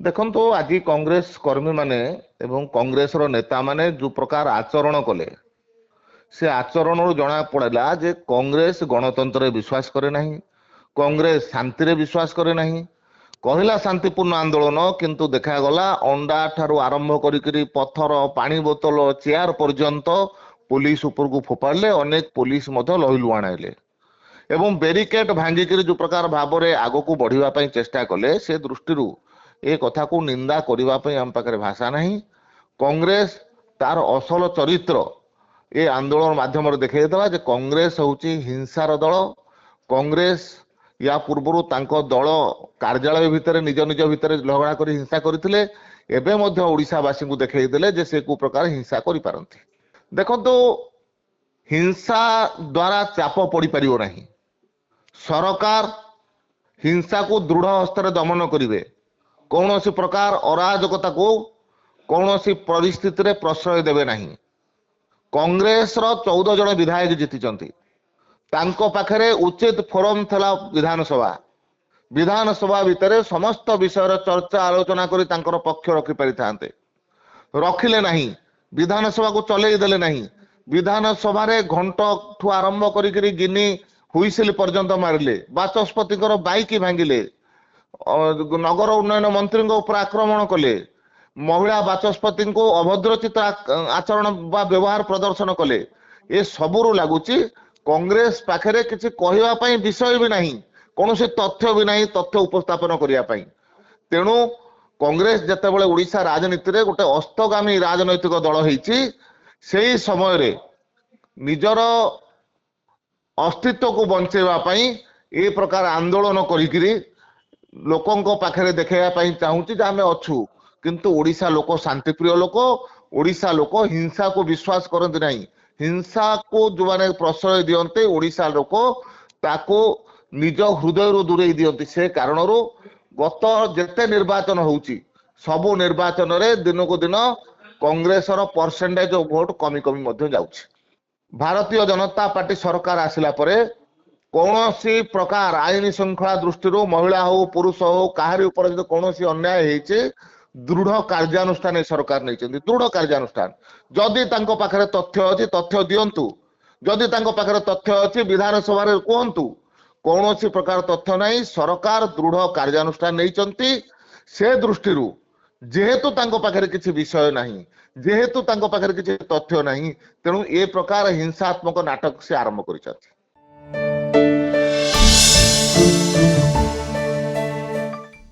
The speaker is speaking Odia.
ଦେଖନ୍ତୁ ଆଜି କଂଗ୍ରେସ କର୍ମୀ ମାନେ ଏବଂ କଂଗ୍ରେସର ନେତା ମାନେ ଯୋଉ ପ୍ରକାର ଆଚରଣ କଲେ ସେ ଆଚରଣରୁ ଜଣା ପଡିଲା ଯେ କଂଗ୍ରେସ ଗଣତନ୍ତ୍ରରେ ବିଶ୍ୱାସ କରେ ନାହିଁ, କଂଗ୍ରେସ ଶାନ୍ତିରେ ବିଶ୍ୱାସ କରେ ନାହିଁ। କହିଲା ଶାନ୍ତିପୂର୍ଣ୍ଣ ଆନ୍ଦୋଳନ, କିନ୍ତୁ ଦେଖାଗଲା ଅଣ୍ଡା ଠାରୁ ଆରମ୍ଭ କରିକିରି ପଥର, ପାଣି ବୋତଲ, ଚେୟାର ପର୍ଯ୍ୟନ୍ତ ପୋଲିସ ଉପରକୁ ଫୋପାଡ଼ିଲେ। ଅନେକ ପୋଲିସ ମଧ୍ୟ ଲହିଲୁହାଣ ହେଲେ ଏବଂ ବ୍ୟାରିକେଡ୍ ଭାଙ୍ଗିକିରି ଯୋଉ ପ୍ରକାର ଭାବରେ ଆଗକୁ ବଢିବା ପାଇଁ ଚେଷ୍ଟା କଲେ, ସେ ଦୃଷ୍ଟିରୁ ଏ କଥାକୁ ନିନ୍ଦା କରିବା ପାଇଁ ଆମ ପାଖରେ ଭାଷା ନାହିଁ। କଂଗ୍ରେସ ତାର ଅସଲ ଚରିତ୍ର ଏ ଆନ୍ଦୋଳନ ମାଧ୍ୟମରେ ଦେଖାଇଦେଲା ଯେ କଂଗ୍ରେସ ହେଉଛି ହିଂସାର ଦଳ। କଂଗ୍ରେସ या ପୂର୍ବରୁ ତାଙ୍କ ଦଳ କାର୍ଯ୍ୟାଳୟ ଭିତରେ ନିଜ ନିଜ ଭିତରେ ଝଗଡ଼ା କରି ହିଂସା କରିଥିଲେ। ଏବେ ମଧ୍ୟ ଓଡ଼ିଶାବାସୀଙ୍କୁ ଦେଖାଇଦେଲେ ଯେ ସେ କୋଉ ପ୍ରକାର ହିଂସା କରିପାରନ୍ତି। ଦେଖନ୍ତୁ, ହିଂସା ଦ୍ୱାରା ଚାପ ପଡ଼ିପାରିବ ନାହିଁ। ସରକାର ହିଂସାକୁ ଦୃଢ଼ ହସ୍ତରେ ଦମନ କରିବେ। କୌଣସି ପ୍ରକାର ଅରାଜକତାକୁ କୌଣସି ପରିସ୍ଥିତିରେ ପ୍ରଶ୍ରୟ ଦେବେ ନାହିଁ। କଂଗ୍ରେସର 14 ଜଣ ବିଧାୟକ ଜିତିଛନ୍ତି। ତାଙ୍କ ପାଖରେ ଉଚିତ ଫୋରମ ଥିଲା ବିଧାନସଭା। ବିଧାନସଭା ଭିତରେ ସମସ୍ତ ବିଷୟର ଚର୍ଚ୍ଚା ଆଲୋଚନା କରି ତାଙ୍କର ପକ୍ଷ ରଖିପାରିଥାନ୍ତେ, ରଖିଲେ ନାହିଁ। ବିଧାନସଭାକୁ ଚଲେଇ ଦେଲେ ନାହିଁ। ବିଧାନସଭାରେ ଘଣ୍ଟଠୁ ଆରମ୍ଭ କରିକିରି ଗିନି ହୁଇସିଲ ପର୍ଯ୍ୟନ୍ତ ମାରିଲେ। ବାଚସ୍ପତିଙ୍କର ବାଇକ୍ ଭାଙ୍ଗିଲେ। ନଗର ଉନ୍ନୟନ ମନ୍ତ୍ରୀଙ୍କ ଉପରେ ଆକ୍ରମଣ କଲେ। ମହିଳା ବାଚସ୍ପତିଙ୍କୁ ଅଭଦ୍ରଚିତ ଆଚରଣ ବା ବ୍ୟବହାର ପ୍ରଦର୍ଶନ କଲେ। ଏ ସବୁରୁ ଲାଗୁଛି କଂଗ୍ରେସ ପାଖରେ କିଛି କହିବା ପାଇଁ ବିଷୟ ବି ନାହିଁ, କୌଣସି ତଥ୍ୟ ବି ନାହିଁ ତଥ୍ୟ ଉପସ୍ଥାପନ କରିବା ପାଇଁ। ତେଣୁ କଂଗ୍ରେସ ଯେତେବେଳେ ଓଡ଼ିଶା ରାଜନୀତିରେ ଗୋଟେ ଅସ୍ତଗାମୀ ରାଜନୈତିକ ଦଳ ହେଇଛି, ସେହି ସମୟରେ ନିଜର अस्तित्व को बंचेवा पाई ए प्रकार आंदोलन करिकिरी लोकंक पाखरे देखाइबा पाई चाहूची जे आमे अछु। किंतु ओडिशा लोक शांतिप्रिय लोक, ओडिशा लोक हिंसा को विश्वास करते नहीं। हिंसा को जो माने प्रश्रय दियंते ओडिशा लोक ताको निज हृदय रु दूरे दियंती। से कारणरू गत जेते निर्वाचन होउची सबु निर्वाचन रे दिन को दिन कांग्रेसर परसेंटेज ऑफ वोट कमी कमी मध्य जाउची। भारतीय जनता पार्टी सरकार आसिला परे कौनसी प्रकार आईन श्रृंखला दृष्टि महिला हो पुरुष हो कहारी ऊपर जो कौनसी अन्याय होइचे दृढ़ कार्यानुष्ठान सरकार नहीं। दृढ़ कार्यानुष्ठान जदि तांको पाखरे तथ्य अछि तथ्य दियंतु, जदि तांको पाखरे तथ्य अछि विधानसभा रे कहंतु। कौनसी प्रकार तथ्य नहीं, सरकार दृढ़ कार्यानुष्ठान नहीं। से दृष्टि जेहेतु तांको पाखरे किछि विषय नहीं, जेहेतु तांको पाखरे किछि तथ्य नहीं, तेणु ए प्रकार हिंसात्मक नाटक से आरंभ करिसथि।